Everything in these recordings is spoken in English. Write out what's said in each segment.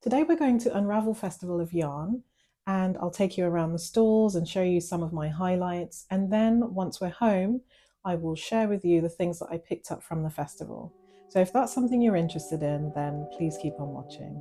Today we're going to Unravel Festival of Yarn, and I'll take you around the stalls and show you some of my highlights, and then once we're home I will share with you the things that I picked up from the festival. So if that's something you're interested in, then please keep on watching.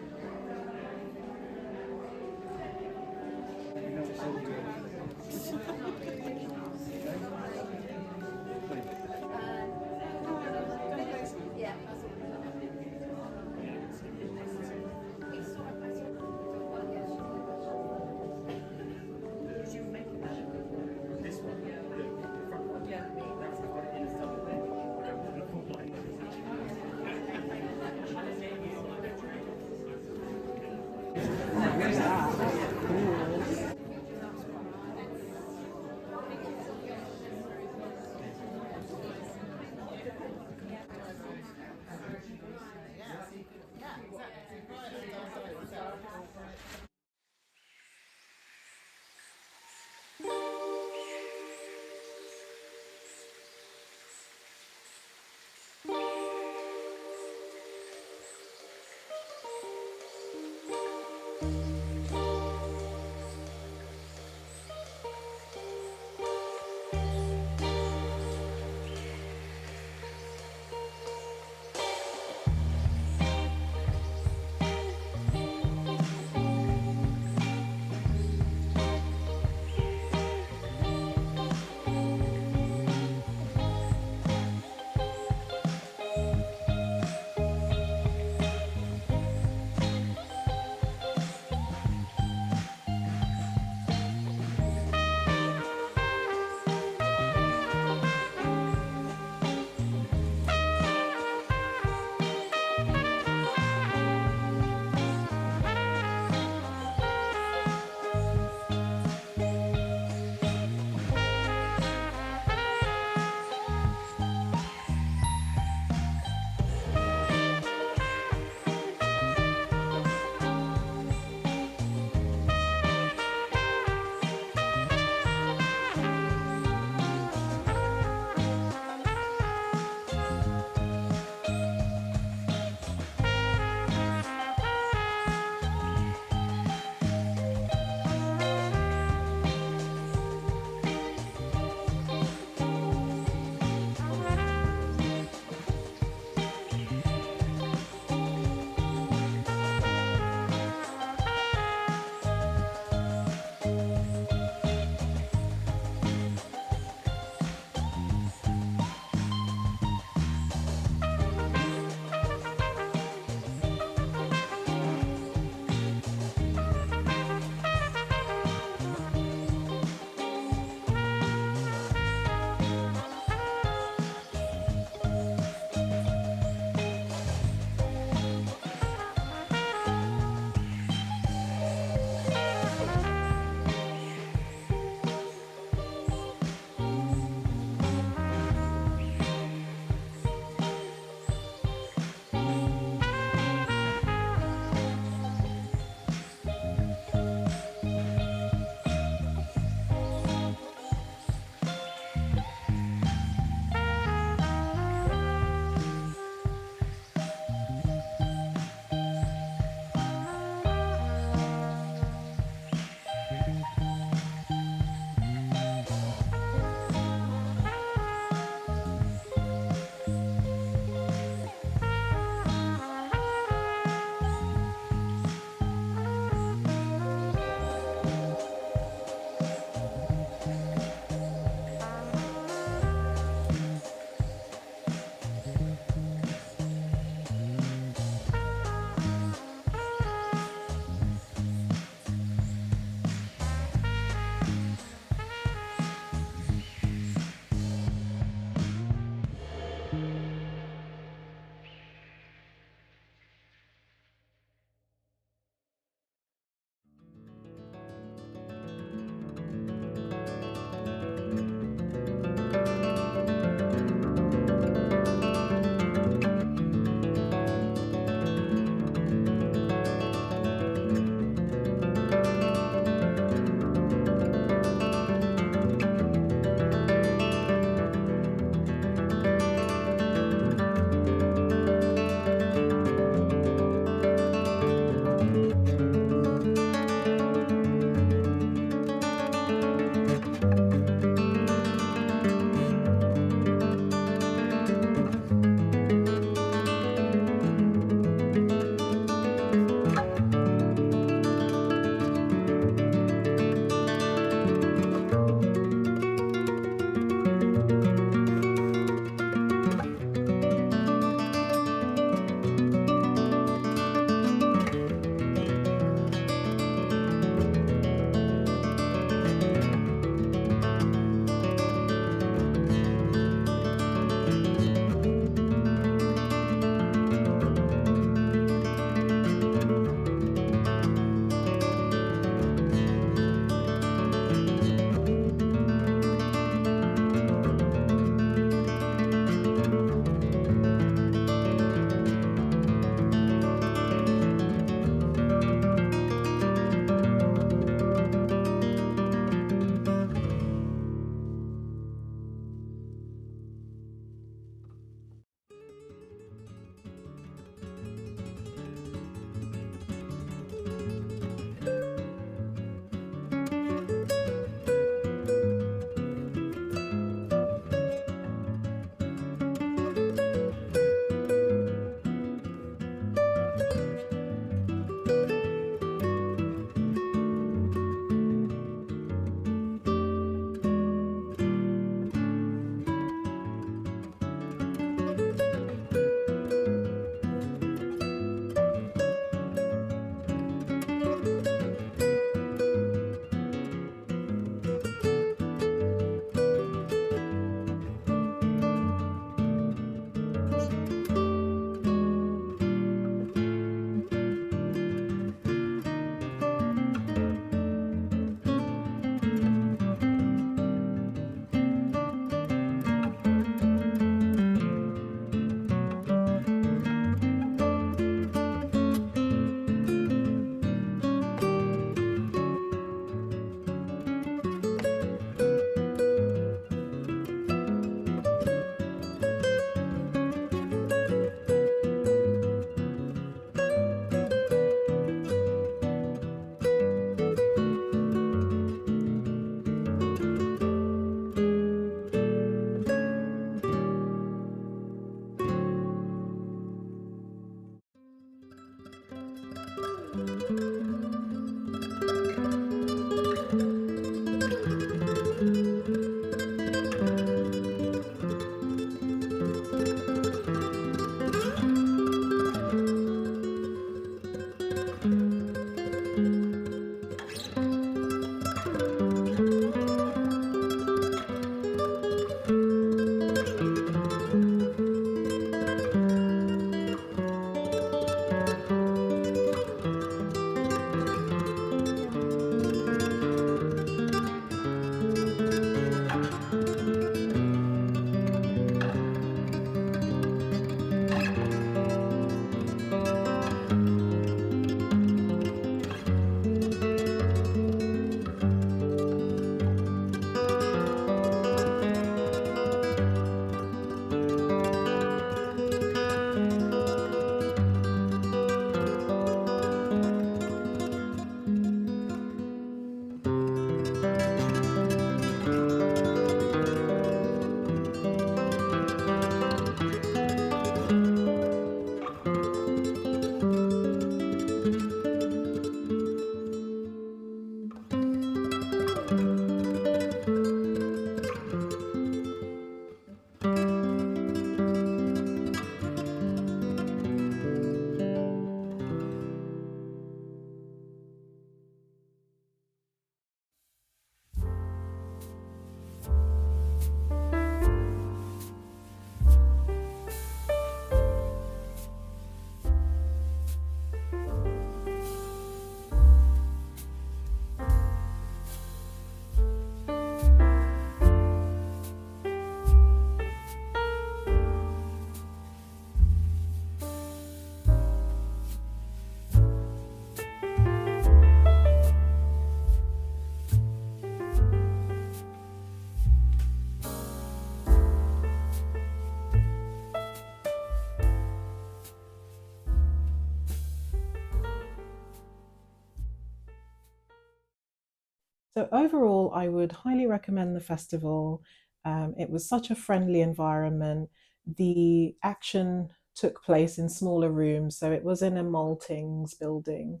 So overall, I would highly recommend the festival. It was such a friendly environment. The action took place in smaller rooms, so it was in a Maltings building.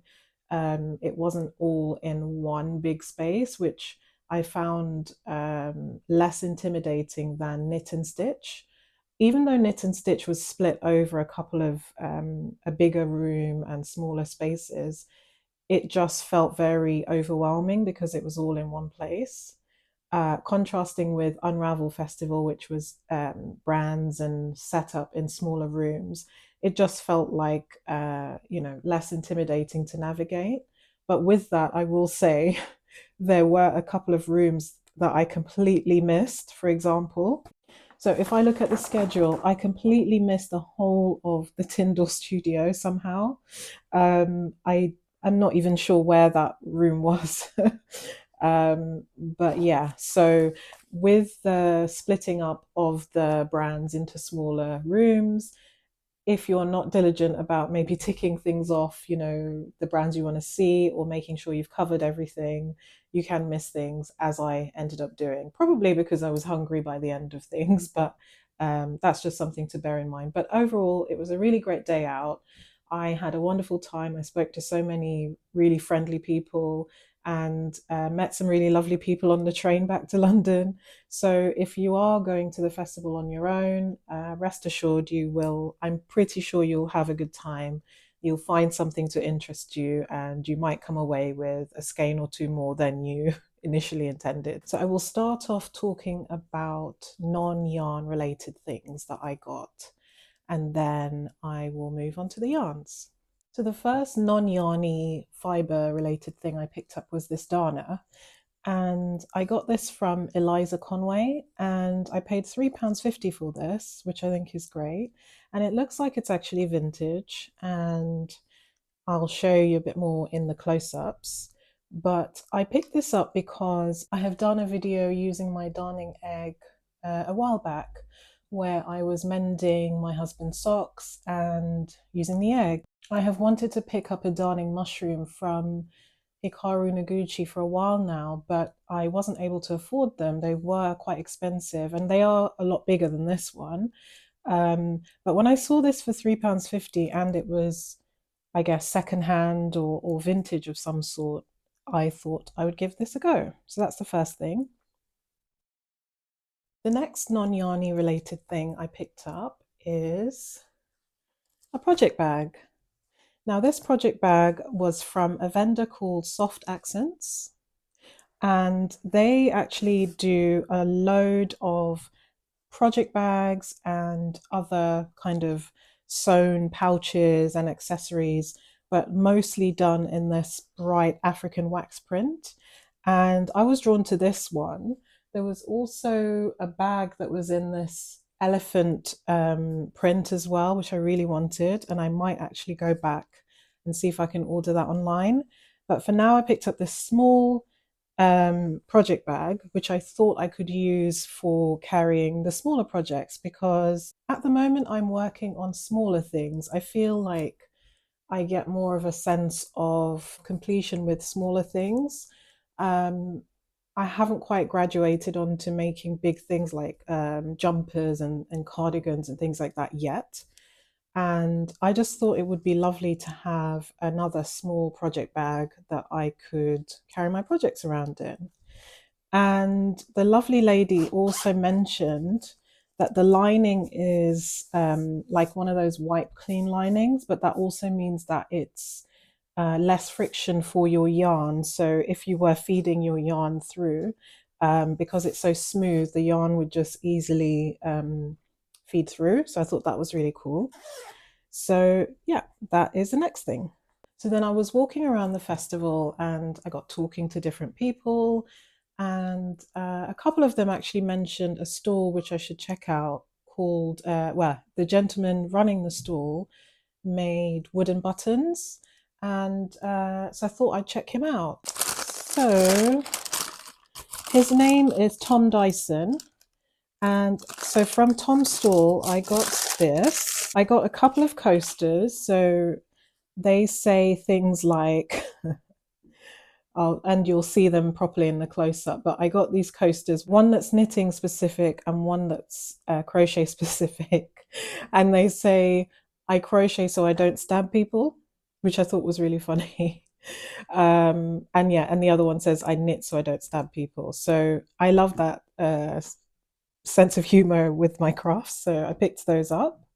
It wasn't all in one big space, which I found less intimidating than Knit and Stitch. Even though Knit and Stitch was split over a couple of a bigger room and smaller spaces, it just felt very overwhelming because it was all in one place. Contrasting with Unravel Festival, which was brands and set up in smaller rooms, it just felt like less intimidating to navigate. But with that, I will say there were a couple of rooms that I completely missed. For example, so if I look at the schedule, I completely missed the whole of the Tyndall studio somehow. I am not even sure where that room was. But yeah, so with the splitting up of the brands into smaller rooms, if you're not diligent about maybe ticking things off, the brands you want to see or making sure you've covered everything, you can miss things, as I ended up doing. Probably because I was hungry by the end of things, but that's just something to bear in mind. But overall, it was a really great day out. I had a wonderful time. I spoke to so many really friendly people and met some really lovely people on the train back to London. So if you are going to the festival on your own, rest assured you will, I'm pretty sure you'll have a good time. You'll find something to interest you and you might come away with a skein or two more than you initially intended. So I will start off talking about non-yarn related things that I got, and then I will move on to the yarns. So the first non-yarny fiber related thing I picked up was this darner. And I got this from Eliza Conway, and I paid £3.50 for this, which I think is great. And it looks like it's actually vintage, and I'll show you a bit more in the close-ups. But I picked this up because I have done a video using my darning egg a while back, where I was mending my husband's socks and using the egg. I have wanted to pick up a darning mushroom from Hikaru Noguchi for a while now, but I wasn't able to afford them. They were quite expensive and they are a lot bigger than this one. But when I saw this for £3.50 and it was, I guess, secondhand or vintage of some sort, I thought I would give this a go. So that's the first thing. The next non-yarny related thing I picked up is a project bag. Now, this project bag was from a vendor called Soft Accents, and they actually do a load of project bags and other kind of sewn pouches and accessories, but mostly done in this bright African wax print. And I was drawn to this one. There was also a bag that was in this elephant print as well, which I really wanted. And I might actually go back and see if I can order that online. But for now, I picked up this small project bag, which I thought I could use for carrying the smaller projects, because at the moment I'm working on smaller things. I feel like I get more of a sense of completion with smaller things. Um, I haven't quite graduated onto making big things like jumpers and cardigans and things like that yet. And I just thought it would be lovely to have another small project bag that I could carry my projects around in. And the lovely lady also mentioned that the lining is like one of those wipe clean linings, but that also means that it's less friction for your yarn. So if you were feeding your yarn through, because it's so smooth, the yarn would just easily feed through. So I thought that was really cool. So yeah, that is the next thing. So then I was walking around the festival and I got talking to different people, and a couple of them actually mentioned a stall which I should check out called, well, the gentleman running the stall made wooden buttons, and so I thought I'd check him out. So his name is Tom Dyson, and so from Tom's stall I got this. I got a couple of coasters, so they say things like and you'll see them properly in the close-up. But I got these coasters, one that's knitting specific and one that's crochet specific. And they say, I crochet so I don't stab people, which I thought was really funny. And yeah, and the other one says, I knit so I don't stab people. So I love that sense of humor with my crafts. So I picked those up.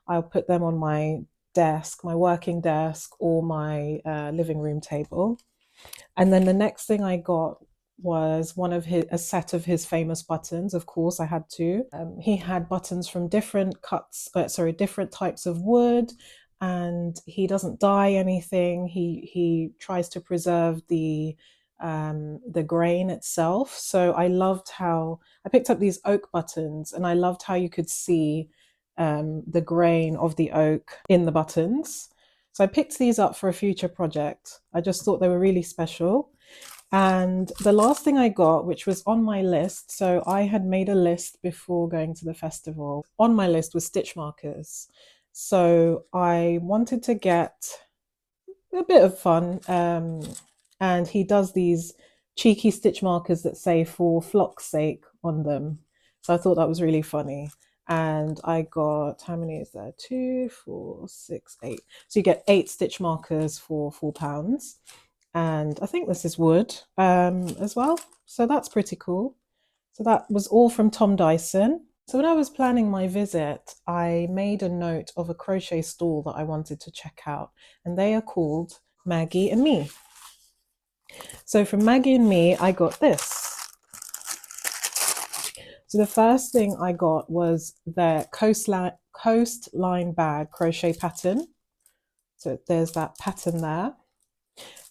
I'll put them on my desk, my working desk, or my living room table. And then the next thing I got was a set of his famous buttons. Of course, I had to. He had buttons from different types of wood, and he doesn't dye anything. He tries to preserve the grain itself. So I loved how I picked up these oak buttons, and I loved how you could see the grain of the oak in the buttons. So I picked these up for a future project. I just thought they were really special. And the last thing I got, which was on my list, so I had made a list before going to the festival. On my list was stitch markers. So I wanted to get a bit of fun. And he does these cheeky stitch markers that say for flock's sake on them. So I thought that was really funny. And I got, how many is there? 2, 4, 6, 8. So you get 8 stitch markers for £4. And I think this is wood as well. So that's pretty cool. So that was all from Tom Dyson. So when I was planning my visit, I made a note of a crochet stall that I wanted to check out, and they are called Maggie and Me. So from Maggie and Me, I got this. So the first thing I got was their coastline bag crochet pattern. So there's that pattern there.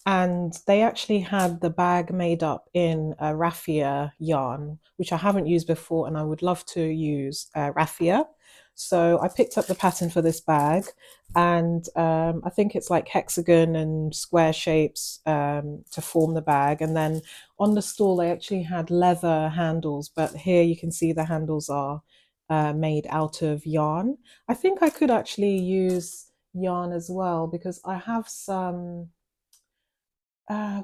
And they actually had the bag made up in a raffia yarn, which I haven't used before, and I would love to use raffia. So I picked up the pattern for this bag, and I think it's like hexagon and square shapes to form the bag. And then on the stall, they actually had leather handles, but here you can see the handles are made out of yarn. I think I could actually use yarn as well, because I have some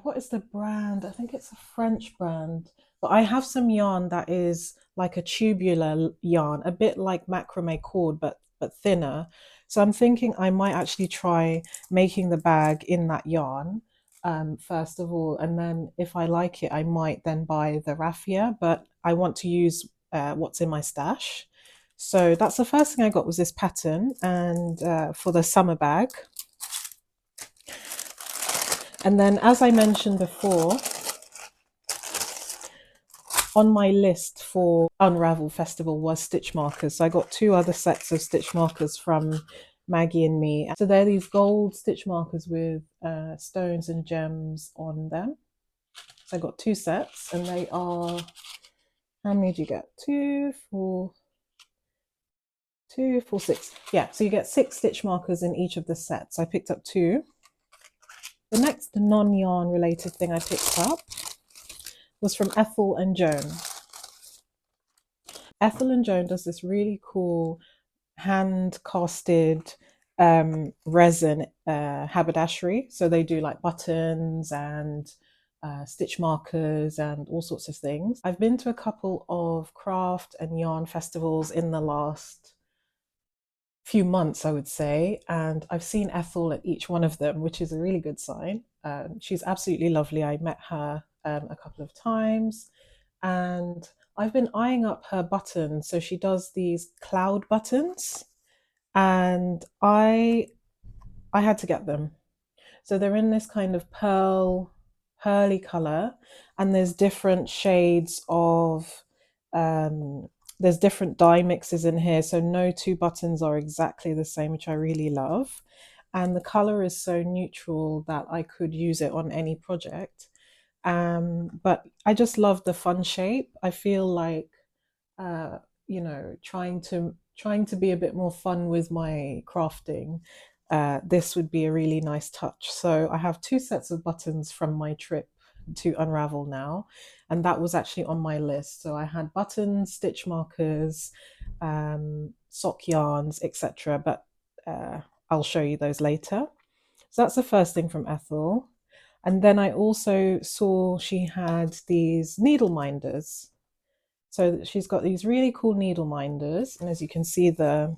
what is the brand? I think it's a French brand. But I have some yarn that is like a tubular yarn, a bit like macrame cord, but thinner. So I'm thinking I might actually try making the bag in that yarn first of all, and then if I like it, I might then buy the raffia. But I want to use what's in my stash. So that's the first thing I got, was this pattern, and for the summer bag. And then, as I mentioned before, on my list for Unravel Festival was stitch markers. So I got 2 other sets of stitch markers from Maggie and Me. So they're these gold stitch markers with stones and gems on them. So I got 2 sets, and they are, how many do you get? 2, 4, 2, 4, 6. Yeah, so you get 6 stitch markers in each of the sets. I picked up 2. The next non-yarn related thing I picked up was from Ethel and Joan. Ethel and Joan does this really cool hand-casted resin haberdashery. So they do like buttons and stitch markers and all sorts of things. I've been to a couple of craft and yarn festivals in the last few months, I would say, and I've seen Ethel at each one of them, which is a really good sign. She's absolutely lovely. I met her a couple of times, and I've been eyeing up her buttons. So she does these cloud buttons, and I had to get them. So they're in this kind of pearly color, and there's different shades of there's different dye mixes in here, so no 2 buttons are exactly the same, which I really love. And the color is so neutral that I could use it on any project. But I just love the fun shape. I feel like trying to be a bit more fun with my crafting. This would be a really nice touch. So I have 2 sets of buttons from my trip to Unravel now, and that was actually on my list. So I had buttons, stitch markers, sock yarns, etc. But I'll show you those later. So that's the first thing from Ethel. And then I also saw she had these needle minders. So she's got these really cool needle minders, and as you can see the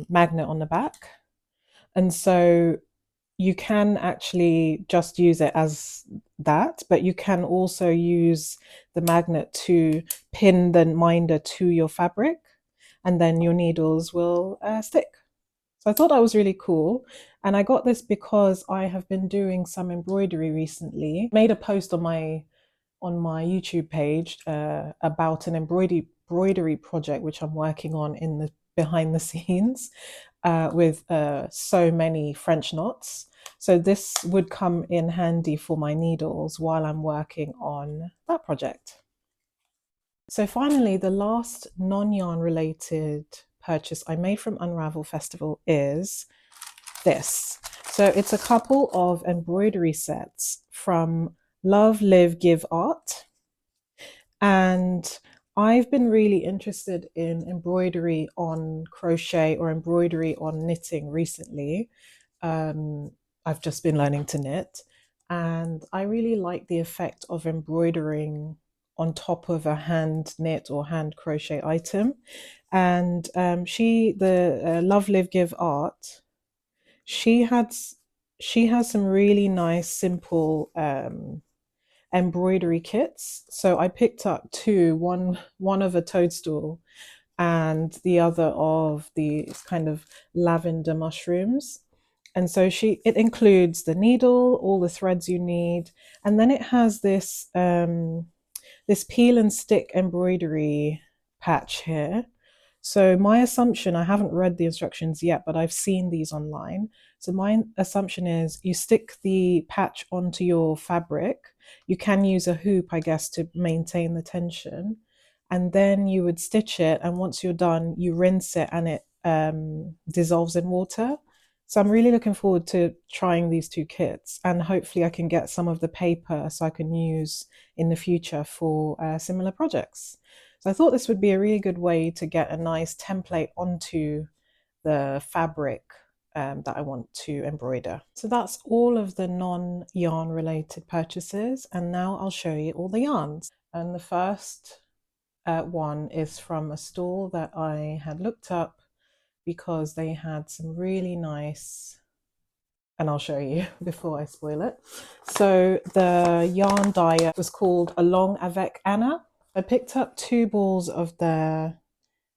magnet on the back. And so you can actually just use it as that, but you can also use the magnet to pin the minder to your fabric, and then your needles will stick. So I thought that was really cool. And I got this because I have been doing some embroidery recently. Made a post on my YouTube page about an embroidery project which I'm working on in the behind the scenes with so many French knots. So this would come in handy for my needles while I'm working on that project. So finally, the last non-yarn related purchase I made from Unravel Festival is this. So it's a couple of embroidery sets from Lovelivegiveart. And I've been really interested in embroidery on crochet or embroidery on knitting recently. I've just been learning to knit, and I really like the effect of embroidering on top of a hand knit or hand crochet item. And the Love Live Give Art, she had she has some really nice simple embroidery kits. So I picked up two, one of a toadstool and the other of these kind of lavender mushrooms. And so it includes the needle, all the threads you need, and then it has this peel and stick embroidery patch here. So my assumption, I haven't read the instructions yet, but I've seen these online. So my assumption is you stick the patch onto your fabric. You can use a hoop, I guess, to maintain the tension. And then you would stitch it. And once you're done, you rinse it and it dissolves in water. So I'm really looking forward to trying these two kits, and hopefully I can get some of the paper so I can use in the future for similar projects. So I thought this would be a really good way to get a nice template onto the fabric that I want to embroider. So that's all of the non-yarn related purchases, and now I'll show you all the yarns. And the first one is from a stall that I had looked up because they had some really nice, and I'll show you before I spoil it. So the yarn dye was called Along Avec Anna. I picked up 2 balls of their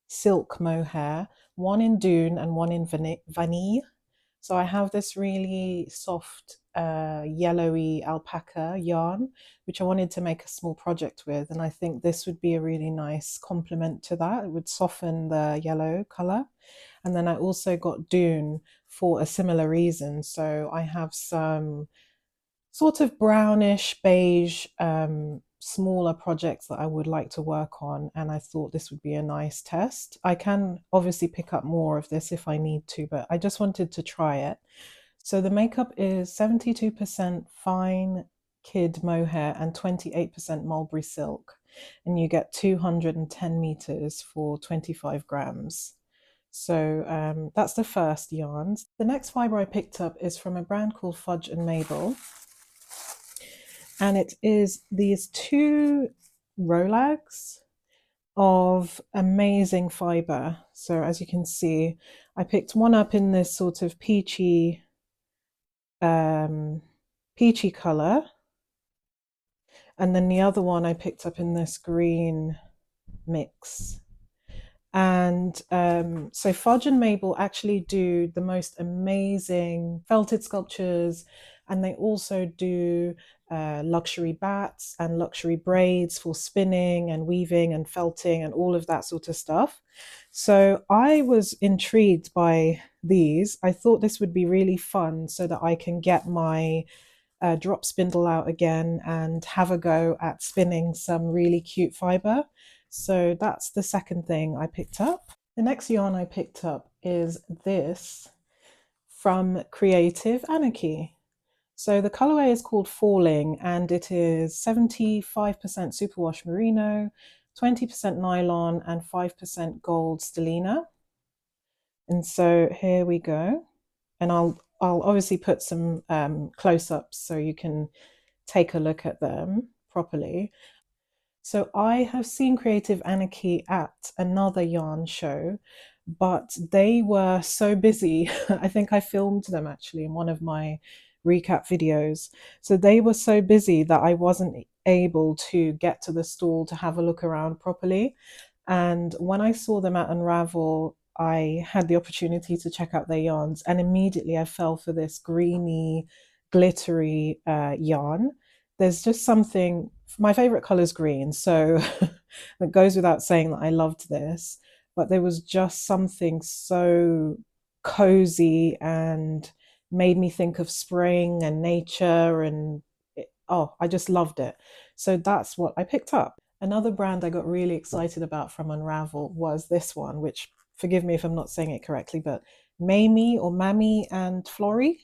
silk mohair, one in Dune and one in Vanille. So I have this really soft yellowy alpaca yarn, which I wanted to make a small project with. And I think this would be a really nice complement to that. It would soften the yellow color. And then I also got Dune for a similar reason. So I have some sort of brownish beige smaller projects that I would like to work on, and I thought this would be a nice test. I can obviously pick up more of this if I need to, but I just wanted to try it. So the makeup is 72% fine kid mohair and 28% mulberry silk, and you get 210 meters for 25 grams. So that's the first yarns. The next fiber I picked up is from a brand called Fudge and Mabel, and it is these 2 rolags of amazing fiber. So as you can see, I picked one up in this sort of peachy color, and then the other one I picked up in this green mix. And so Fudge and Mabel actually do the most amazing felted sculptures, and they also do luxury bats and luxury braids for spinning and weaving and felting and all of that sort of stuff. So I was intrigued by these. I thought this would be really fun so that I can get my drop spindle out again and have a go at spinning some really cute fiber. So that's the second thing I picked up. The next yarn I picked up is this from Creative Anarchy. So the colorway is called Falling, and it is 75% superwash merino, 20% nylon, and 5% gold stellina. And so here we go. And I'll obviously put some close-ups so you can take a look at them properly. So I have seen Creative Anarchy at another yarn show, but they were so busy. I think I filmed them actually in one of my recap videos. So they were so busy that I wasn't able to get to the stall to have a look around properly. And when I saw them at Unravel, I had the opportunity to check out their yarns, and immediately I fell for this greeny, glittery yarn. There's just something, my favorite color is green, so that goes without saying that I loved this, but there was just something so cozy and made me think of spring and nature, and oh, I just loved it. So that's what I picked up. Another brand I got really excited about from Unravel was this one, which, forgive me if I'm not saying it correctly, but Mamie or Mamie and Florrie.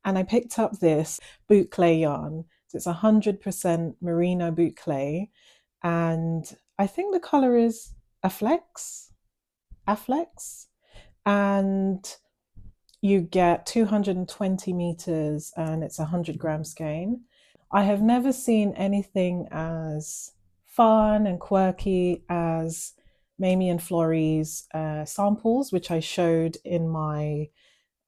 And I picked up this boot clay yarn. So it's 100% merino boot clay. And I think the color is Afflex. And you get 220 meters and it's 100 gram skein. I have never seen anything as fun and quirky as Mamie and Florrie's samples, which I showed in my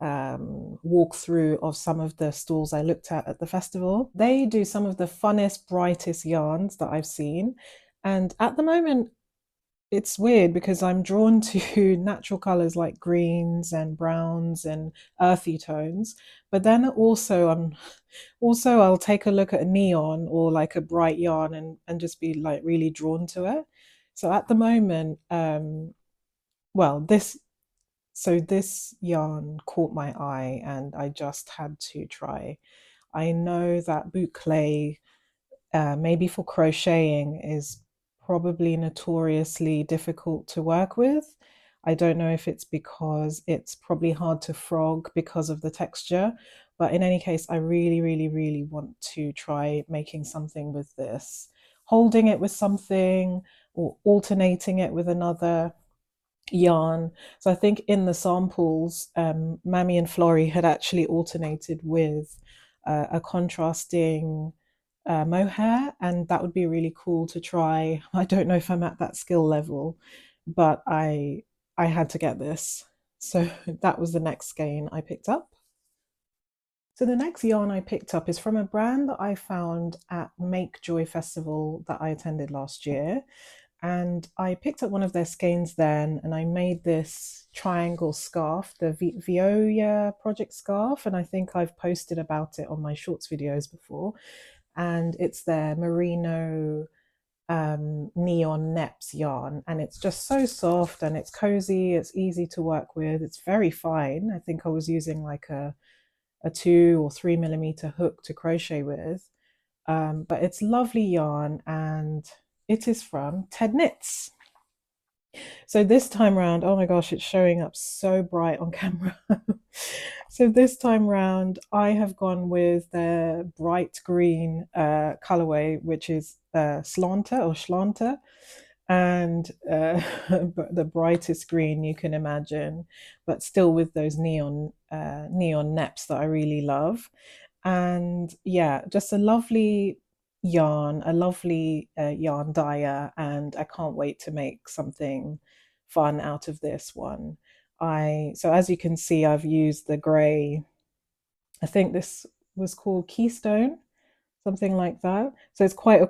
walkthrough of some of the stalls I looked at the festival. They do some of the funnest, brightest yarns that I've seen. And at the moment, it's weird because I'm drawn to natural colors like greens and browns and earthy tones, but then also I'll take a look at a neon or like a bright yarn and just be like really drawn to it. So at the moment, well, this yarn caught my eye and I just had to try. I know that boucle, maybe for crocheting, is probably notoriously difficult to work with. I don't know if it's because it's probably hard to frog because of the texture, but in any case, I really, really, really want to try making something with this. Holding it with something or alternating it with another yarn. So I think in the samples, Mamie and Florrie had actually alternated with a contrasting mohair, and that would be really cool to try. I don't know if I'm at that skill level, but I had to get this. So that was the next skein I picked up. So the next yarn I picked up is from a brand that I found at Make Joy Festival that I attended last year. And I picked up one of their skeins then, and I made this triangle scarf, the Vioya project scarf, and I think I've posted about it on my shorts videos before. And it's their merino neon neps yarn, and it's just so soft and it's cozy, it's easy to work with, it's very fine. I think I was using like a 2 or 3 millimeter hook to crochet with, but it's lovely yarn, and it is from Ted Knits. So this time round, oh my gosh, it's showing up so bright on camera. So this time round, I have gone with the bright green colorway, which is Slanter or Schlanter, and the brightest green you can imagine, but still with those neon neps that I really love. And yeah, just a lovely yarn, a lovely yarn dyer, and I can't wait to make something fun out of this one. So as you can see, I've used the grey, I think this was called Keystone, something like that. So it's quite a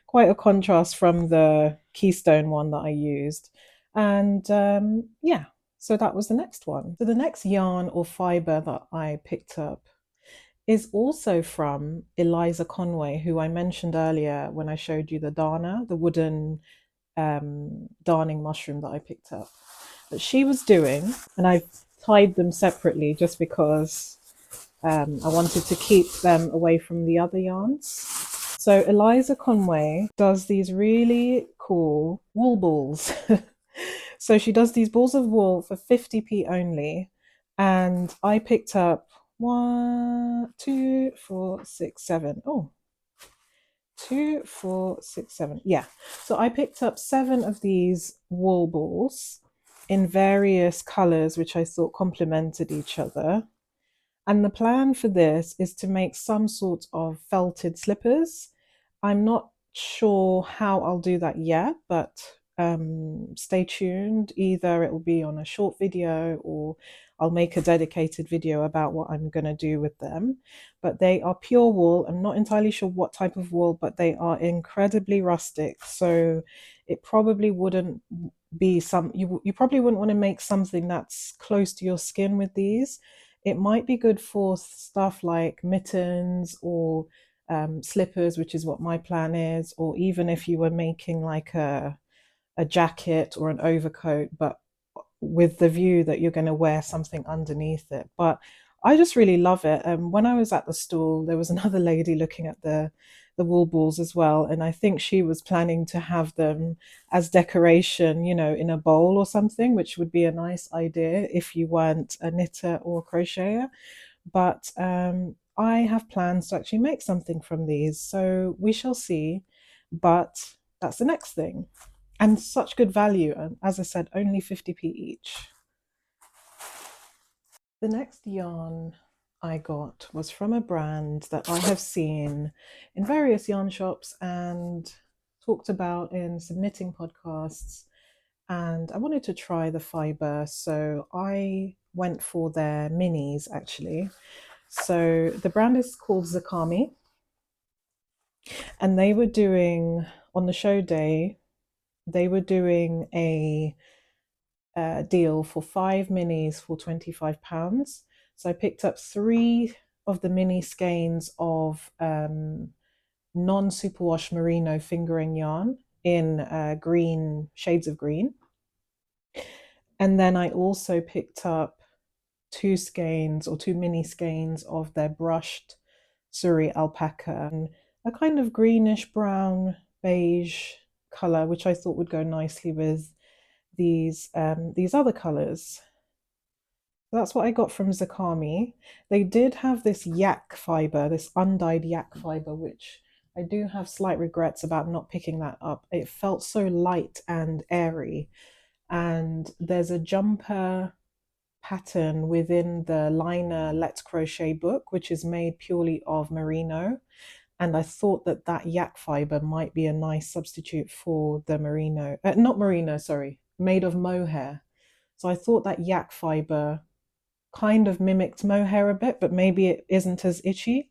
quite a contrast from the Keystone one that I used. And yeah, so that was the next one. So the next yarn or fiber that I picked up is also from Eliza Conway, who I mentioned earlier when I showed you the darner, the wooden darning mushroom that I picked up. But she was doing, and I've tied them separately just because I wanted to keep them away from the other yarns. So Eliza Conway does these really cool wool balls. So she does these balls of wool for 50p only. And I picked up 1, 2, 4, 6, 7. Oh, 2, 4, 6, 7. Yeah. So I picked up 7 of these wool balls in various colors, which I thought complemented each other. And the plan for this is to make some sort of felted slippers. I'm not sure how I'll do that yet, but stay tuned. Either it will be on a short video or I'll make a dedicated video about what I'm going to do with them. But they are pure wool. I'm not entirely sure what type of wool, but they are incredibly rustic. So it probably wouldn't be you probably wouldn't want to make something that's close to your skin with these. It might be good for stuff like mittens or slippers, which is what my plan is, or even if you were making like a jacket or an overcoat, but with the view that you're going to wear something underneath it. But I just really love it. When I was at the stall, there was another lady looking at the wool balls as well, and I think she was planning to have them as decoration, in a bowl or something, which would be a nice idea if you weren't a knitter or a crocheter. But I have plans to actually make something from these, so we shall see. But that's the next thing. And such good value. And as I said, only 50p each. The next yarn I got was from a brand that I have seen in various yarn shops and talked about in some knitting podcasts. And I wanted to try the fiber, so I went for their minis actually. So the brand is called Zakami, and they were doing on the show day, they were doing a deal for 5 minis for £25. So I picked up 3 of the mini skeins of non-superwash merino fingering yarn in green shades of green. And then I also picked up 2 skeins or 2 mini skeins of their brushed Suri alpaca, and a kind of greenish brown beige color, which I thought would go nicely with these other colors. That's what I got from Zakami. They did have this yak fiber, this undyed yak fiber, which I do have slight regrets about not picking that up. It felt so light and airy. And there's a jumper pattern within the liner Let's Crochet book, which is made purely of merino. And I thought that that yak fiber might be a nice substitute for the merino, not merino, sorry, made of mohair. So I thought that yak fiber kind of mimicked mohair a bit, but maybe it isn't as itchy.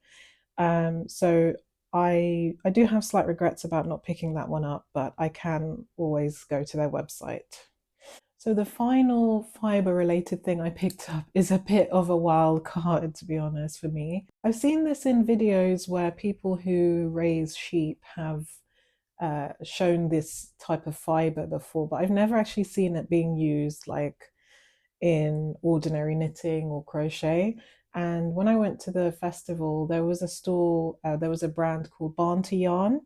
So I do have slight regrets about not picking that one up, but I can always go to their website. So the final fiber related thing I picked up is a bit of a wild card, to be honest, for me. I've seen this in videos where people who raise sheep have shown this type of fiber before, but I've never actually seen it being used like in ordinary knitting or crochet. And when I went to the festival, there was a stall, there was a brand called Barnty Yarn,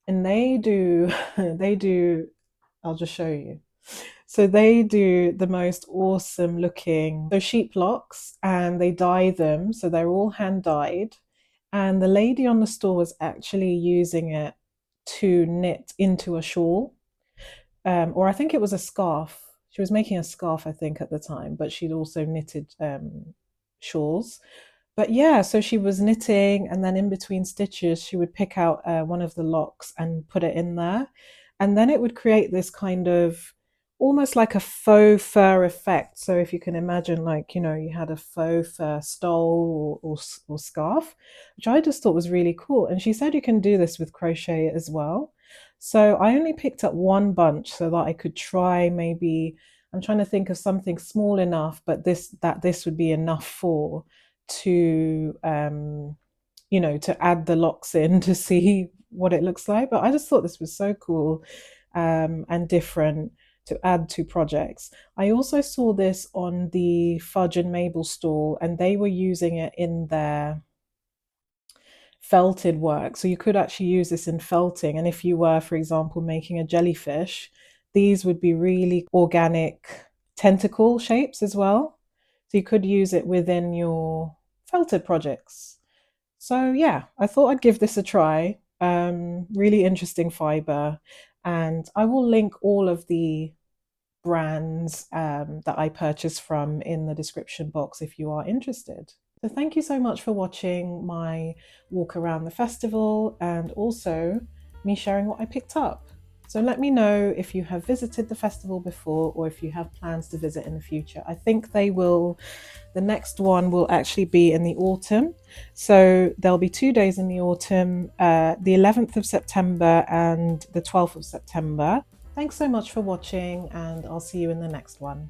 and they do, they do, I'll just show you. So they do the most awesome looking sheep locks, and they dye them. So they're all hand dyed. And the lady on the store was actually using it to knit into a shawl, or I think it was a scarf. She was making a scarf, I think, at the time, but she'd also knitted shawls. But yeah, so she was knitting, and then in between stitches, she would pick out one of the locks and put it in there. And then it would create this kind of almost like a faux fur effect. So if you can imagine, like, you had a faux fur stole or scarf, which I just thought was really cool. And she said you can do this with crochet as well. So I only picked up one bunch so that I could try maybe. I'm trying to think of something small enough, but this would be enough for to to add the locks in to see what it looks like. But I just thought this was so cool and different to add to projects. I also saw this on the Fudge and Mabel stall, and they were using it in their felted work. So you could actually use this in felting. And if you were, for example, making a jellyfish, these would be really organic tentacle shapes as well. So you could use it within your felted projects. So yeah, I thought I'd give this a try. Really interesting fiber. And I will link all of the brands that I purchased from in the description box if you are interested. So thank you so much for watching my walk around the festival and also me sharing what I picked up. So let me know if you have visited the festival before or if you have plans to visit in the future. I think the next one will actually be in the autumn. So there'll be 2 days in the autumn, the 11th of September and the 12th of September. Thanks so much for watching, and I'll see you in the next one.